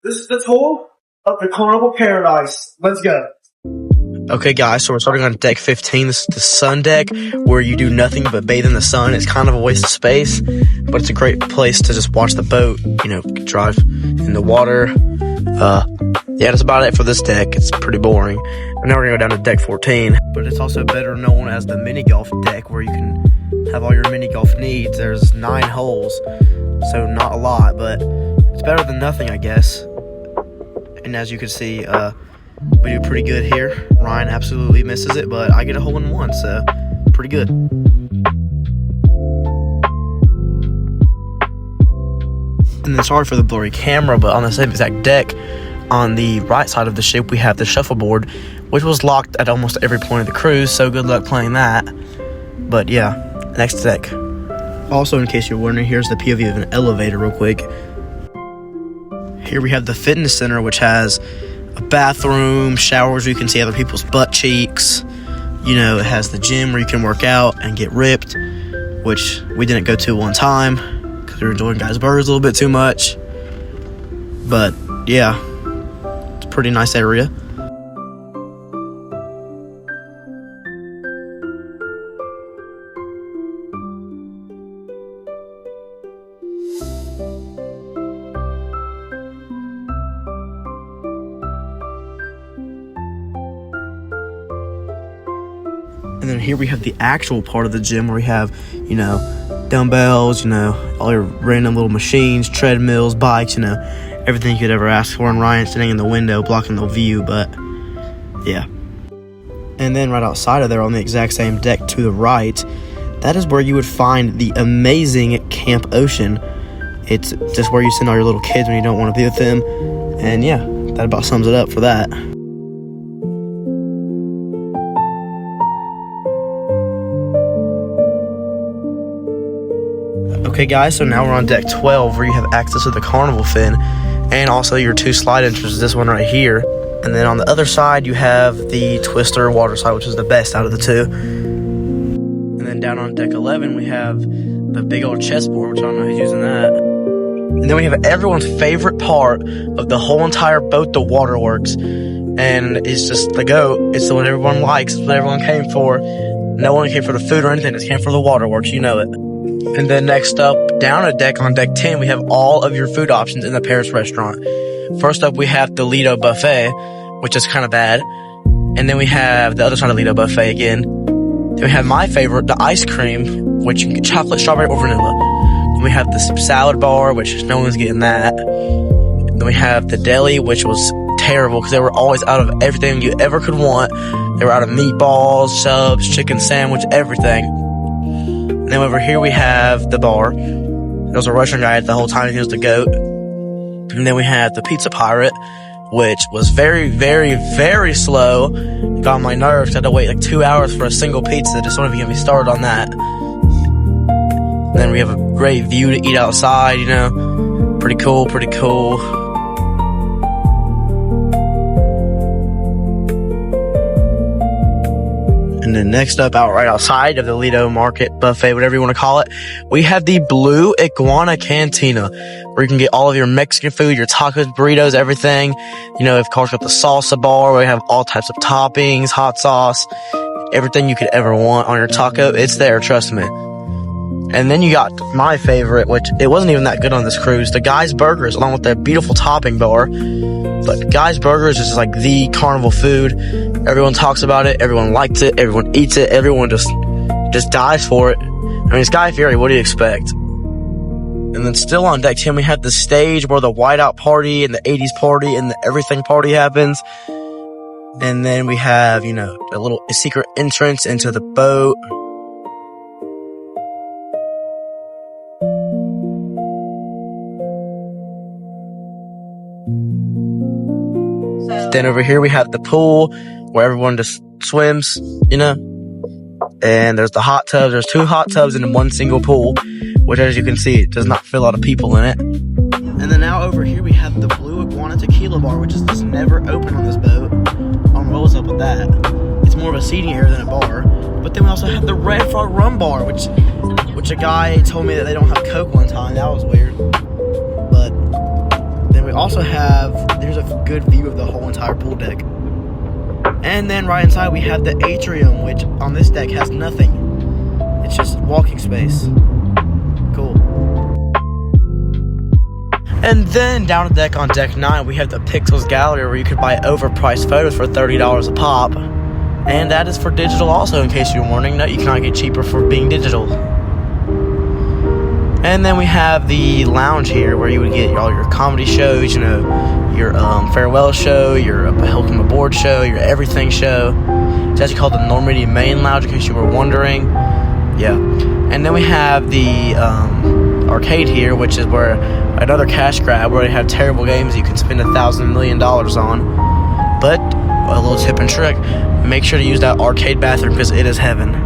This is the tour of the Carnival Paradise. Let's go. Okay, guys, so we're starting on deck 15. This is the sun deck, where you do nothing but bathe in the sun. It's kind of a waste of space, but it's a great place to just watch the boat, drive in the water. Yeah, that's about it for this deck. It's pretty boring. And now we're gonna go down to deck 14. But it's also better known as the mini golf deck, where you can have all your mini golf needs. There's 9 holes, so not a lot, but it's better than nothing, I guess. And as you can see, we do pretty good here. Ryan absolutely misses it, but I get a hole in one, so pretty good. And then sorry for the blurry camera, but on the same exact deck, on the right side of the ship, we have the shuffleboard, which was locked at almost every point of the cruise, so good luck playing that. But yeah, next deck. Also, in case you're wondering, here's the POV of an elevator real quick. Here we have the fitness center, which has a bathroom, showers where you can see other people's butt cheeks. It has the gym where you can work out and get ripped, which we didn't go to one time because we were enjoying guys' burgers a little bit too much. But yeah, it's a pretty nice area. And then here we have the actual part of the gym where we have, dumbbells, all your random little machines, treadmills, bikes, everything you could ever ask for. And Ryan sitting in the window blocking the view, but yeah. And then right outside of there on the exact same deck to the right, that is where you would find the amazing Camp Ocean. It's just where you send all your little kids when you don't want to be with them. And yeah, that about sums it up for that. Okay, guys, so now we're on deck 12, where you have access to the Carnival fin and also your 2 slide entrances, this one right here. And then on the other side, you have the Twister water slide, which is the best out of the 2. And then down on deck 11, we have the big old chessboard, which I don't know who's using that. And then we have everyone's favorite part of the whole entire boat, the waterworks. And it's just the goat. It's what everyone likes. It's what everyone came for. No one came for the food or anything. It came for the waterworks. You know it. And then next up, down a deck on deck 10, we have all of your food options in the Paris restaurant. First up, we have the Lido buffet, which is kind of bad. And then we have the other side of Lido buffet again. Then we have my favorite, the ice cream, which you can get chocolate, strawberry, or vanilla. Then we have the salad bar, which no one's getting that. Then we have the deli, which was terrible because they were always out of everything you ever could want. They were out of meatballs, subs, chicken sandwich, everything. And then over here we have the bar. There was a Russian guy the whole time. He was the goat. And then we have the Pizza Pirate, which was very, very, very slow. It got on my nerves. I had to wait like 2 hours for a single pizza. Just don't even get me started on that. And then we have a great view to eat outside, Pretty cool, pretty cool. And then next up, out right outside of the Lido Market buffet, whatever you want to call it, we have the Blue Iguana Cantina, where you can get all of your Mexican food, your tacos, burritos, everything. Of course, got the salsa bar, where we have all types of toppings, hot sauce, everything you could ever want on your taco. It's there, trust me. And then you got my favorite, which it wasn't even that good on this cruise, the Guy's Burgers, along with their beautiful topping bar. But Guy's Burgers is like the Carnival food. Everyone talks about it. Everyone likes it. Everyone eats it. Everyone just dies for it. I mean, it's Guy Fieri. What do you expect? And then still on deck 10, we have the stage where the whiteout party and the 80s party and the everything party happens. And then we have, a little secret entrance into the boat. Then over here we have the pool where everyone just swims, And there's the hot tubs. There's 2 hot tubs in one single pool, which, as you can see, it does not fit a lot of people in it. And then now over here we have the Blue Iguana Tequila Bar, which is just never open on this boat. I don't know what's up with that. It's more of a seating area than a bar. But then we also have the Red Frog Rum Bar, which a guy told me that they don't have Coke one time. That was weird. But then we also have, there's a good view of the whole entire pool deck. And then right inside we have the atrium, which on this deck has nothing. It's just walking space. Cool. And then down the deck on deck 9, we have the Pixels Gallery, where you could buy overpriced photos for $30 a pop. And that is for digital also, in case you're wondering. No, you cannot get cheaper for being digital. And then we have the lounge here, where you would get all your comedy shows, you know, your farewell show, your welcome aboard show, your everything show. It's actually called the Normandy Main Lounge, in case you were wondering. Yeah. And then we have the arcade here, which is where another cash grab, where they have terrible games you can spend $1,000 million on. But a little tip and trick: make sure to use that arcade bathroom, because it is heaven.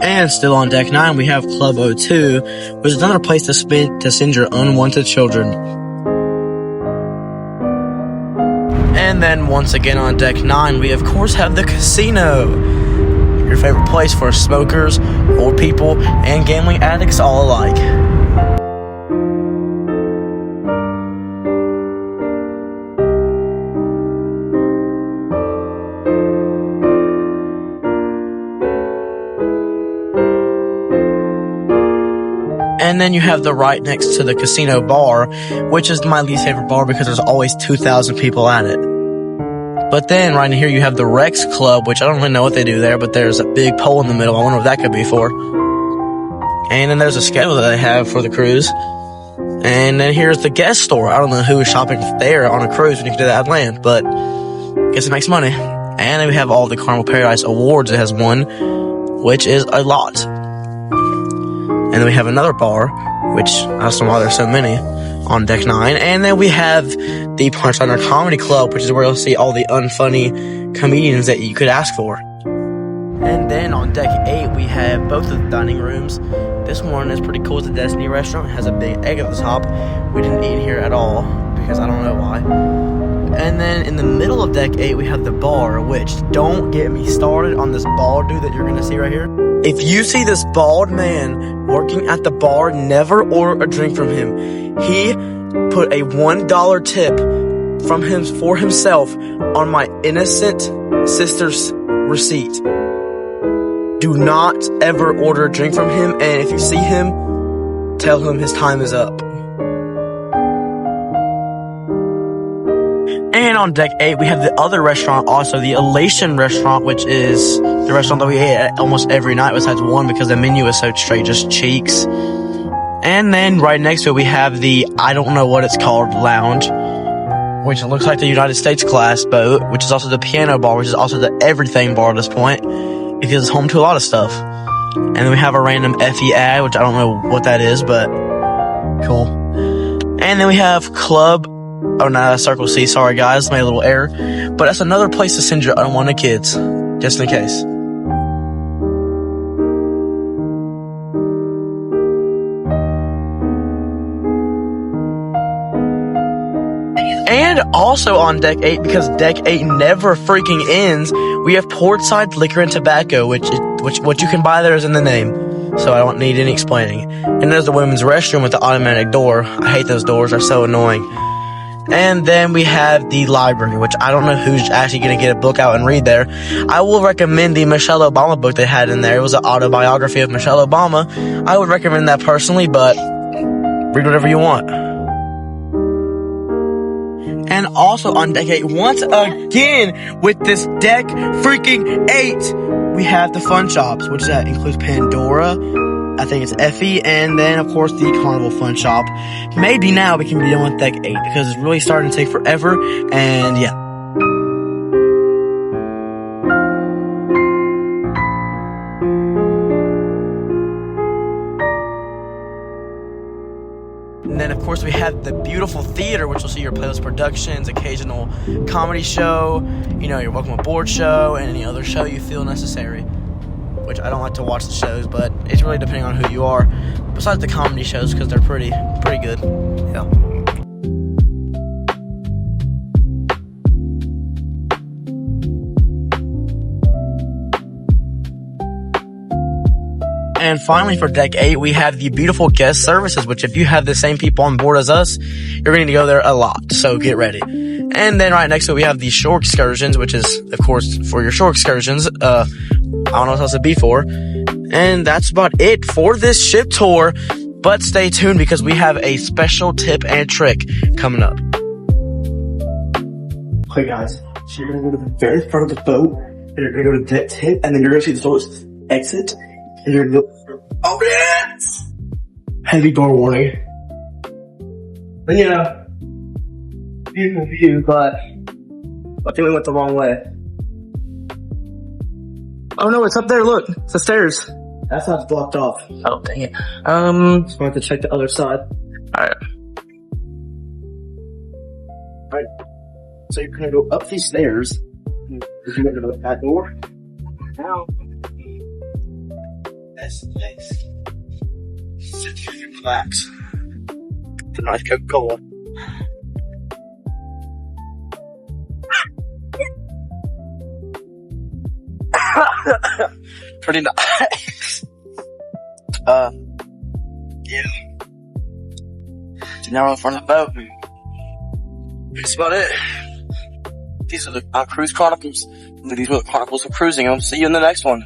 And still on deck 9, we have Club O2, which is another place to send your unwanted children. And then once again on deck 9, we of course have the casino, your favorite place for smokers, old people, and gambling addicts all alike. And then you have the right next to the casino bar, which is my least favorite bar because there's always 2,000 people at it. But then right in here you have the Rex Club, which I don't really know what they do there, but there's a big pole in the middle. I wonder what that could be for. And then there's a schedule that they have for the cruise. And then here's the guest store. I don't know who is shopping there on a cruise when you can do that at land, but I guess it makes money. And then we have all the Carnival Paradise awards it has won, which is a lot. And then we have another bar, which I don't know why there's so many, on deck 9. And then we have the Punchliner Comedy Club, which is where you'll see all the unfunny comedians that you could ask for. And then on deck 8, we have both of the dining rooms. This one is pretty cool. It's a Destiny restaurant. It has a big egg at the top. We didn't eat here at all, because I don't know why. And then in the middle of deck 8, we have the bar, which, don't get me started on this bald dude that you're going to see right here. If you see this bald man working at the bar, never order a drink from him. He put a $1 tip from him for himself on my innocent sister's receipt. Do not ever order a drink from him, and if you see him, tell him his time is up. And on deck 8, we have the other restaurant also, the Elation restaurant, which is the restaurant that we ate at almost every night besides one, because the menu is so straight, just cheeks. And then right next to it, we have the, I don't know what it's called, lounge, which looks like the United States class boat, which is also the piano bar, which is also the everything bar at this point, because it's home to a lot of stuff. And then we have a random FE ad, which I don't know what that is, but cool. And then we have Club, oh no, that's Circle C, sorry guys, made a little error. But that's another place to send your unwanted kids, just in case. And also on deck 8, because deck 8 never freaking ends, we have portside liquor and tobacco, which what you can buy there is in the name. So I don't need any explaining. And there's the women's restroom with the automatic door. I hate those doors, they're so annoying. And then we have the library, which I don't know who's actually going to get a book out and read there. I will recommend the Michelle Obama book they had in there. It was an autobiography of Michelle Obama. I would recommend that personally, but read whatever you want. And also on deck 8, once again, with this deck freaking 8, we have the fun shops, which that includes Pandora, I think it's Effie, and then of course the Carnival Fun Shop. Maybe now we can be done with deck 8, because it's really starting to take forever, and yeah. course, we have the beautiful theater, which will see your Playlist Productions, occasional comedy show, you know, your Welcome Aboard show, and any other show you feel necessary. Which I don't like to watch the shows, but it's really depending on who you are. Besides the comedy shows, because they're pretty good. Yeah. And finally, for Deck 8, we have the beautiful guest services, which if you have the same people on board as us, you're going to need to go there a lot, so get ready. And then right next to it, we have the shore excursions, which is, of course, for your shore excursions. I don't know what else it'd be for. And that's about it for this ship tour. But stay tuned because we have a special tip and trick coming up. Okay, guys. So you're gonna go to the very front of the boat, and you're gonna go to deck 10, and then you're gonna see the doors exit, and you're gonna go, oh yes! Heavy door warning. But yeah, beautiful view, but I think we went the wrong way. Oh no, it's up there, look, it's the stairs. That side's blocked off. Oh, dang it. So we have to check the other side. Alright. Alright. So you're gonna go up these stairs. You're gonna go to that door. Now. That's nice. Sit here and relax. It's a nice Coca-Cola. Pretty nice. Yeah. So now we're in front of the boat. That's about it. These are the cruise chronicles. These were the chronicles of cruising. I'll see you in the next one.